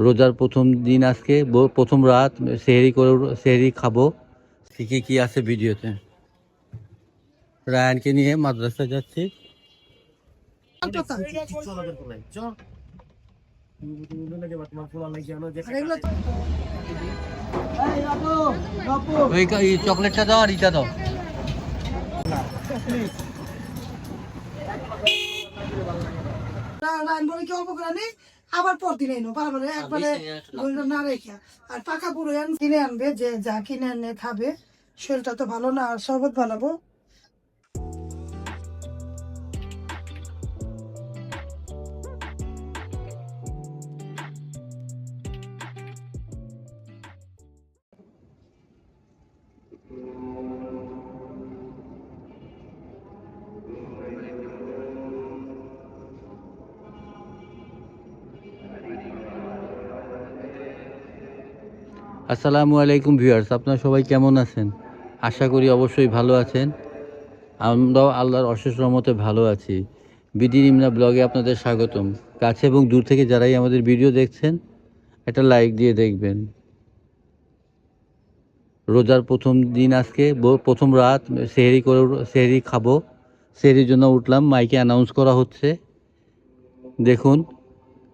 রোজার প্রথম দিন আজকে, প্রথম রাত, সেহরি খাবো। কি কি আছে ভিডিওতে। রায়ানকে নিয়ে মাদ্রাসা যাচ্ছি। ওই চকলেটটা দাও আর ইটা দাও। আবার পরদিন এনো বারবার একবারে না রেখে আর পাকা পুরো কিনে আনবে, যে যা কিনে আনে খাবে। শরীরটা তো ভালো না, আর শরবত বানাবো। আসসালামু আলাইকুম ভিউয়ার্স, আপনারা সবাই কেমন আছেন? আশা করি অবশ্যই ভালো আছেন। আমরাও আল্লাহর অশেষ রহমতে ভালো আছি। বিডি নিমনা ব্লগে আপনাদের স্বাগতম। কাছে এবং দূর থেকে যারাই আমাদের ভিডিও দেখছেন, একটা লাইক দিয়ে দেখবেন। রোজার প্রথম দিন আজকে, প্রথম রাত, সেহরি খাবো। সেহরির জন্য উঠলাম, মাইকে অ্যানাউন্স করা হচ্ছে। দেখুন,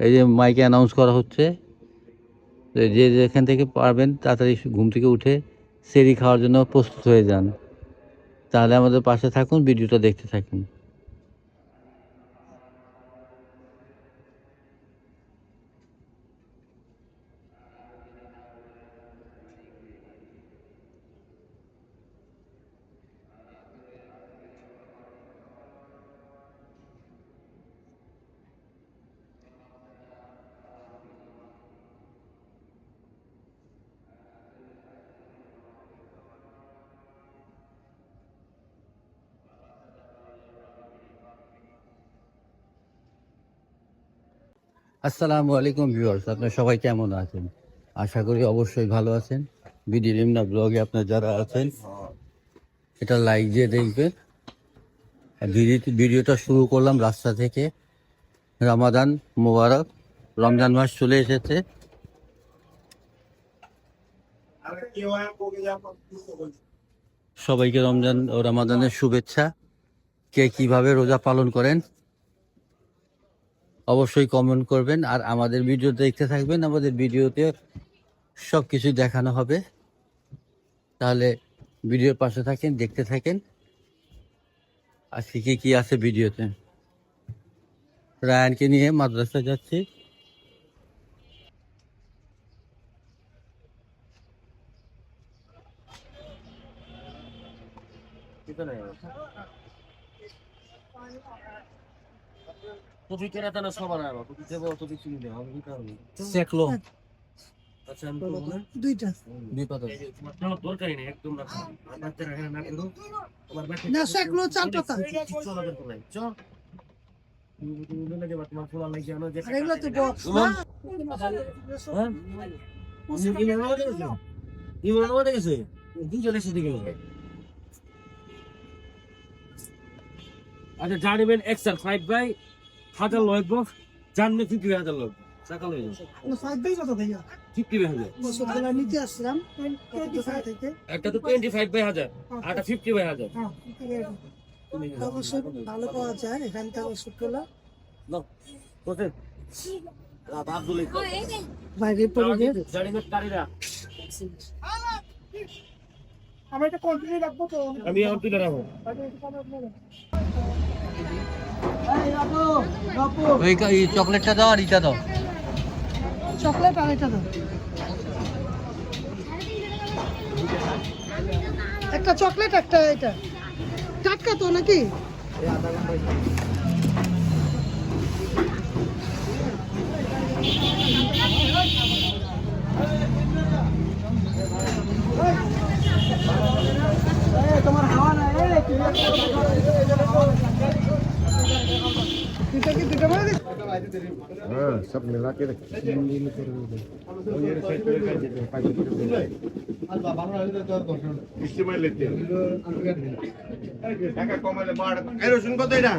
এই যে মাইকে অ্যানাউন্স করা হচ্ছে, যে যেখান থেকে পারবেন তাড়াতাড়ি ঘুম থেকে উঠে সেহরি খাওয়ার জন্য প্রস্তুত হয়ে যান। তাহলে আমাদের পাশে থাকুন, ভিডিওটা দেখতে থাকুন। আসসালামু আলাইকুম ভিউয়ার্স, আপনারা সবাই কেমন আছেন? আশা করি অবশ্যই ভালো আছেন। বিডি নিমনা ব্লগে আপনারা যারা আছেন, এটা লাইক দিয়ে দেখবেন। ভিডিওটা শুরু করলাম রাস্তা থেকে। রমাদান মোবারক, রমজান মাস চলে এসেছে। সবাইকে রমজান ও রমাদানের শুভেচ্ছা। কে কিভাবে রোজা পালন করেন অবশ্যই কমেন্ট করবেন, আর আমাদের ভিডিও দেখতে থাকবেন। আমাদের ভিডিওতে সব কিছু দেখানো হবে, তাহলে ভিডিওর পাশে থাকেন, দেখতে থাকেন। আজকে কি কি আছে ভিডিওতে। রায়ানকে নিয়ে মাদ্রাসা যাচ্ছি। দুইটা না সেগুলো চাল পাতা, এগুলো তো বক্স না। আচ্ছা জানিবেন এক্সেল 5 বাই 1000 লগ জানবে 50000 লগ সকাল হয়ে যাবে ফাইভ বাই কত ভাইয়া? 50000 সকালে নিতে আসলাম থেকে। একটা তো 25 বাই 1000 আটা 50 বাই 1000 অবশ্যই ভালো পাওয়া যায় এখান থেকে ওষুধগুলো। লো কোতে আব্দুল বাইরে পড়ে জানিবেন কারিরা আমরা এটা কন্টিনিউ রাখবো তো। আমি আর তুলে রাখবো ওই চকলেটটা দাও আর ইটা দাও। চকলেট আর এটা দাও, একটা চকলেট একটা এটা। টাটকা তো নাকি? তোমার হাওয়া না सब मिला के इस्तेमाल लेते हैं कमाले बाढ़ रसुन कत এটা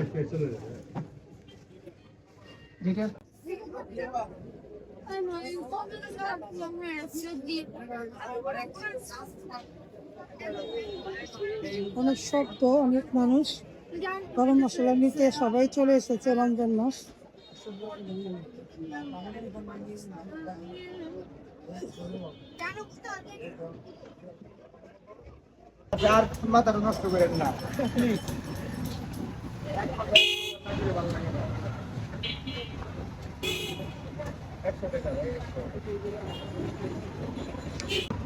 অনেক শব্দ, অনেক মানুষ গরম মশলা নিতে সবাই চলে এসেছে রমজান মাস। আর মাথাটা নষ্ট করেন না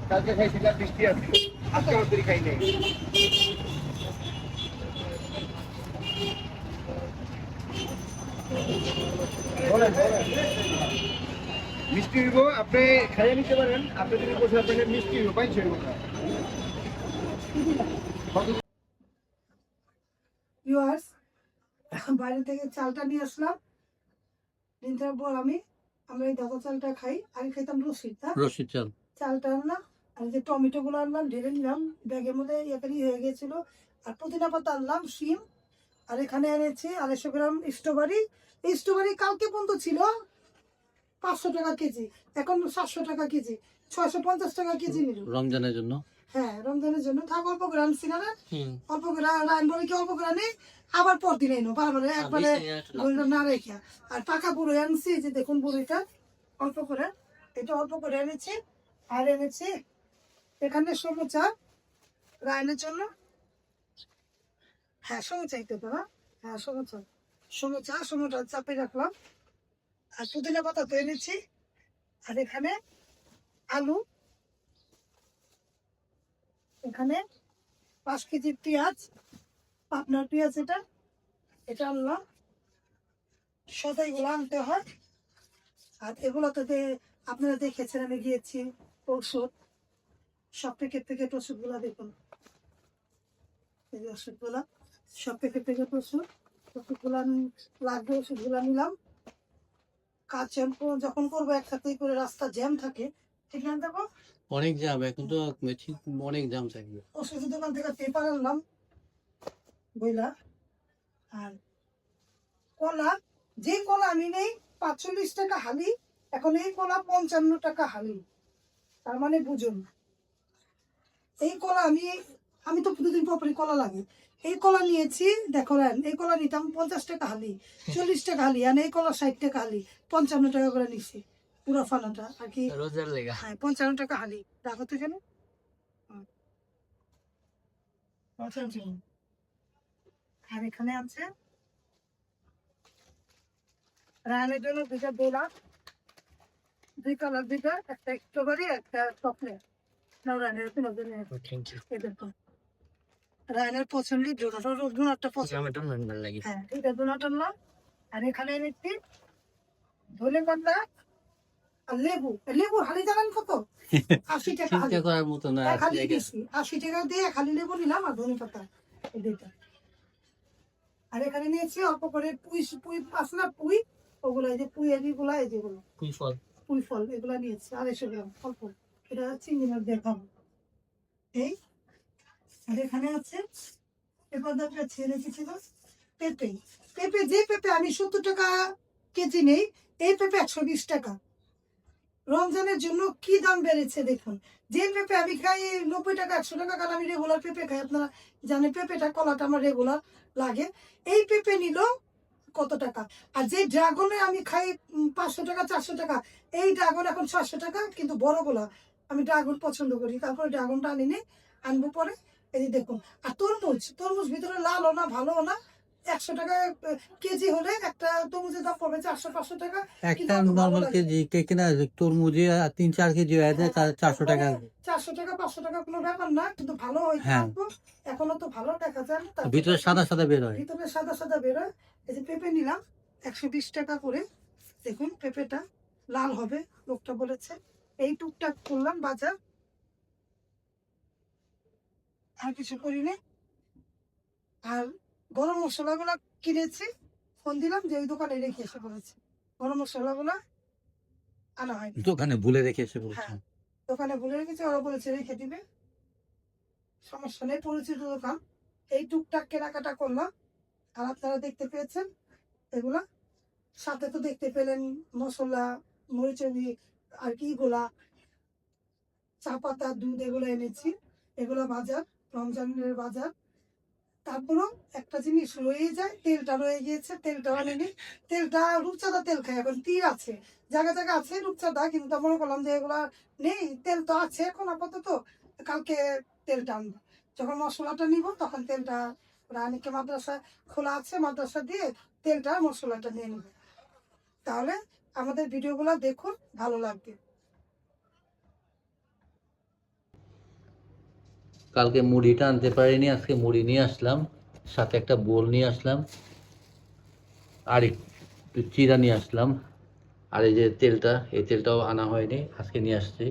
কালকে খাইছিলাম বৃষ্টি আছে আজকে অন্তরি খাই নাই বলেন মিষ্টি হইব আপনি খাইয়ে নিতে পারেন আপনি যদি বসে আপনাকে মিষ্টি হইব পাইছে হইব না ভিউয়ার্স, বাইরে থেকে চালটা নিয়ে আসলাম দিনটার পর আমরা এই দাদা চালটা খাই। আগে খাইতাম রসিদ, রশিদ চাল। চালটা আনলাম আর যে টমেটো গুলো আনলাম ঢেলে নিলাম ব্যাগের মধ্যে ইয়াকারি হয়ে গেছিল। আর পুদিনা পাতা আনলাম, শিম, আর এখানে এনেছি 250 গ্রাম স্ট্রবেরি। এই স্ট্রবেরি কালকে পর্যন্ত ছিল 500 টাকা কেজি, এখন 700 টাকা কেজি, 650 টাকা কেজি নিল। রমজানের জন্য। হ্যাঁ, রমজানের জন্য থাক, অল্প করে আনছি না, অল্প করে বলে কি অল্প করে আনি আবার পরদিন এনো বারবার একবারে না রেখে। আর পাকা বুড়ো আনছি, যে দেখুন বুড়িটা অল্প করে, এটা অল্প করে এনেছি। আর এনেছি এখানে সমুচা রায়নের জন্য। হ্যাঁ, সমুচাই তো দাদা, হ্যাঁ সমুচা চাপে রাখলাম। আর পুদিনা পাতা তো এনেছি। আর এখানে আলু, এখানে 5 কেজি পেঁয়াজ, আপনার পেঁয়াজ এটা আনলাম। সদাইগুলো আনতে হয়। আর এগুলো তো আপনারা দেখেছেন, আমি গিয়েছি ওষুধ, সব প্যাকেট ওষুধগুলো দেখুন, এই যে ওষুধগুলা, সব প্যাকেট ওষুধগুলা লাগবে, ওষুধগুলা নিলাম। কাজ যখন করবো একসাথে করে, রাস্তা জ্যাম থাকে, ঠিক না দেবো, অনেক জাম এখন তো, অনেক জাম থাকবে। ওষুধের দোকান থেকে পেপার আনলাম বইলা। আর কলা, যে কলা আমি নেই 45 টাকা হালি, এখন এই কলা 55 টাকা হালি। তার মানে বুঝুন, এই কলা আমি তো প্রতিদিন পরপরই কলা লাগে। এই কলা নিয়েছি, দেখো এই কলা নিতাম 50 টাকা হালি, 40 টাকা হালি, আর এই কলা 60 টাকা হালি, 55 টাকা করে নিছি পুরো ফানাটা আর কি, রোজার লেগা। হ্যাঁ 55 টাকা হালি। দেখো তো কেন, আর এখানে আছে রায়নের জন্য 2টা দোলা, 2 কালার, 2টা, একটা স্ট্রবেরি, একটা চকলেট। রায়নের পছন্দের ডোনাটটা পছন্দ, হ্যাঁ এটা ডোনাট আনলাম। আর এখানে এনেছি ধনে পাতা আর লেবু হালি, জানেন কত? 80 টাকা হালি। চিন্তা করার মতো না। 80 টাকা দিয়ে 1 হালি লেবু নিলাম, আর ধনে পাতা এই দুইটা। আর এখানে নিয়েছি অল্প করে পুঁই আছে না, পুঁই, ওগুলো এই যে পুঁই এগুলা, এই যেগুলো পুঁই ফল, এগুলা নিয়েছি 250 গ্রাম অল্প। এটা চিংড়ি মাছ দিয়ে খাবো এই। আর এখানে আছে পেঁপে ছেড়ে রেখেছিল, পেঁপে যে পেঁপে আমি 70 টাকা কেজি নেই, এই পেঁপে 120 টাকা। রমজানের জন্য কি দাম বেড়েছে দেখুন। যে পেঁপে আমি খাই 90 টাকা 100 টাকা, কারণ আমি রেগুলার পেঁপে খাই, আপনারা জানেন পেঁপেটা, কলাটা আমার রেগুলার লাগে। এই পেঁপে নিল কত টাকা। আর যে ড্রাগনে আমি খাই 500 টাকা 400 টাকা, এই ড্রাগন এখন 700 টাকা, কিন্তু বড়গুলা আমি ড্রাগন পছন্দ করি, তারপরে ড্রাগনটা আনবো পরে। এই যে দেখুন, আর তরমুজ ভিতরে লালও না ভালোও না, 100 টাকা কেজি হলে একটা তরমুজের দাম পড়বে 400-500 টাকা। একটা নরমাল কেজি কেনা তরমুজে 3-4 কেজি হয়ে যায় 400 টাকা। 400 টাকা 500 টাকা কোনো ব্যাপার না, কিন্তু ভালো হয়। হ্যাঁ, এখনো তো ভালো দেখা যায়, ভিতরে সাদা বের হয়। ভিতরে সাদা বেরোয়। এই যে পেঁপে নিলাম 120 টাকা করে, দেখুন পেঁপেটা লাল হবে, লোকটা বলেছে। এই টুকটাক করলাম বাজার, আর কিছু করিনি। আর গরম মশলাগুলো কিনেছি, ফোন দিলাম যে ওই দোকানে রেখে এসে বলেছে গরম মশলাগুলো আনা হয়, দোকানে ভুলে রেখে এসে বলছে। হ্যাঁ দোকানে ভুলে রেখেছে, ওরা বলেছে রেখে দিবে, সমস্যা নেই, পরিচিত দোকান। এই টুকটাক কেনাকাটা করলাম। আর আপনারা দেখতে পেয়েছেন এগুলা, সাথে তো দেখতে পেলেন মশলা, মরিচের আর কি গোলা, চা পাতা, দুধ এগুলো এনেছি, এগুলো বাজার, রমজানের বাজার। তারপরও একটা জিনিস রয়ে যায়, তেলটা রয়ে গিয়েছে, তেলটা আনেনি। তেলটা রূপচাঁদা তেল খাই, এখন তীর আছে, জায়গা জায়গা আছে রূপচাঁদা, কিন্তু মনে করলাম যে এগুলা নেই, তেল তো আছে এখন আপাতত, কালকে তেলটা আনবো। যখন মশলাটা নিব তখন তেলটা, রানীকে মাদ্রাসা খোলা আছে, মাদ্রাসা দিয়ে তেলটা মশলাটা নিয়ে নিব। তাহলে আমাদের ভিডিওগুলো দেখুন, ভালো লাগবে। কালকে মুড়িটা আনতে পারিনি, আজকে মুড়ি নিয়ে আসলাম, সাথে একটা বোল নিয়ে আসলাম, আর একটু চিরা নিয়ে আসলাম। আর এই যে তেলটা, এই তেলটাও আনা হয়নি, আজকে নিয়ে আসছি।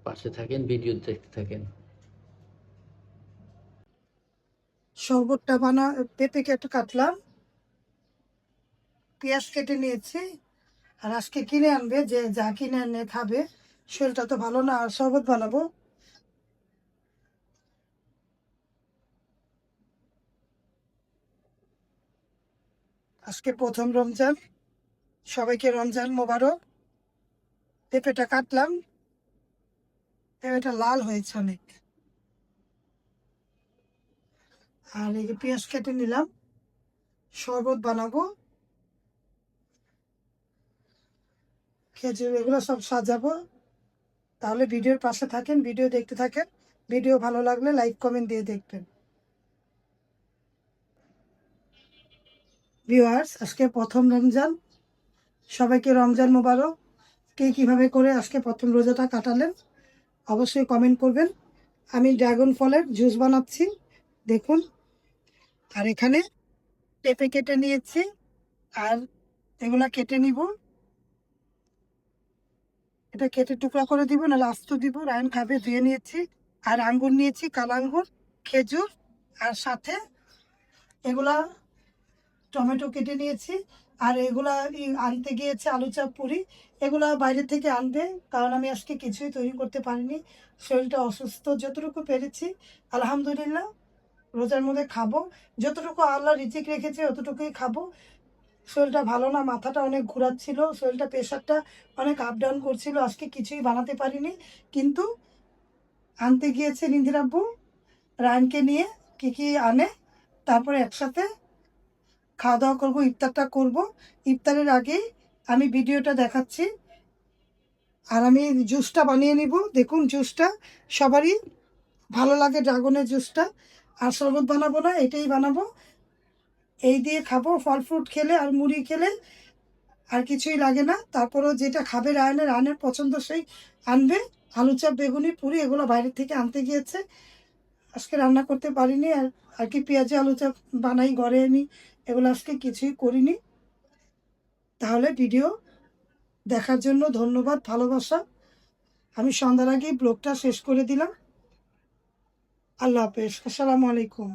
পাশে থাকেন, ভিডিও দেখতে থাকেন। শরবতটা পেঁপে কেটে কাটলাম, পেঁয়াজ কেটে নিয়েছি। আর আজকে কিনে আনবে, যে যা কিনে এনে খাবে, শরীরটা তো ভালো না, আর শরবত বানাবো। আজকে প্রথম রমজান, সবাইকে রমজান মোবারক। পেঁপেটা কাটলাম, পেঁপেটা লাল হয়েছে অনেক। আর এই যে পেঁয়াজ কেটে নিলাম, শরবত বানাবো, খেজুর এগুলো সব সাজাবো। তাহলে ভিডিওর পাশে থাকেন, ভিডিও দেখতে থাকেন। ভিডিও ভালো লাগলে লাইক কমেন্ট দিয়ে দেখবেন। ভিউয়ার্স, আজকে প্রথম রমজান, সবাইকে রমজান মোবারক। কে কিভাবে করে আজকে প্রথম রোজাটা কাটালেন অবশ্যই কমেন্ট করবেন। আমি ড্রাগন ফলের জুস বানাচ্ছি, দেখুন। আর এখানে পেঁপে কেটে নিয়েছি, আর এগুলা কেটে নিব, এটা কেটে টুকরা করে দিব, নাহলে আস্ত দিব, রায়ন খাবে, ধুয়ে নিয়েছি। আর আঙ্গুর নিয়েছি, কালো আঙ্গুর, খেজুর, আর সাথে এগুলা টমেটো কেটে নিয়েছি। আর এগুলা আনতে গিয়েছে আলু চাপ পুরি, এগুলা বাইরে থেকে আনবে, কারণ আমি আজকে কিছুই তৈরি করতে পারিনি, শরীরটা অসুস্থ। যতটুকু পেরেছি আলহামদুলিল্লাহ, রোজার মধ্যে খাবো, যতটুকু আল্লাহ রিজিক রেখেছে অতটুকুই খাবো। শরীরটা ভালো না, মাথাটা অনেক ঘোরাচ্ছিল, শরীরটা প্রেশারটা অনেক আপ ডাউন করছিল, আজকে কিছুই বানাতে পারিনি। কিন্তু আনতে গিয়েছে নিধির আব্বু, রায়নকে নিয়ে কি কি আনে, তারপরে একসাথে খাওয়া দাওয়া করবো, ইফতারটা করব। ইফতারের আগেই আমি ভিডিওটা দেখাচ্ছি। আর আমি জুসটা বানিয়ে নিব, দেখুন জুসটা সবারই ভালো লাগে, ড্রাগনের জুসটা। আর শরবত বানাবো না, এটাই বানাবো, এই দিয়ে খাবো। ফল ফ্রুট খেলে আর মুড়ি খেলে আর কিছুই লাগে না। তারপরেও যেটা খাবে রায়নের পছন্দ সেই আনবে। আলু চাপ, বেগুনি, পুরি এগুলো বাইরে থেকে আনতে গিয়েছে, আজকে রান্না করতে পারিনি। আর কি পেঁয়াজে আলু চাপ বানাই ঘরে, আমি এগুলো আজকে কিছুই করিনি। তাহলে ভিডিও দেখার জন্য ধন্যবাদ, ভালোবাসা। আমি সন্ধ্যার আগেই ব্লগটা শেষ করে দিলাম। আল্লাহ হাফেজ, আসসালামু আলাইকুম।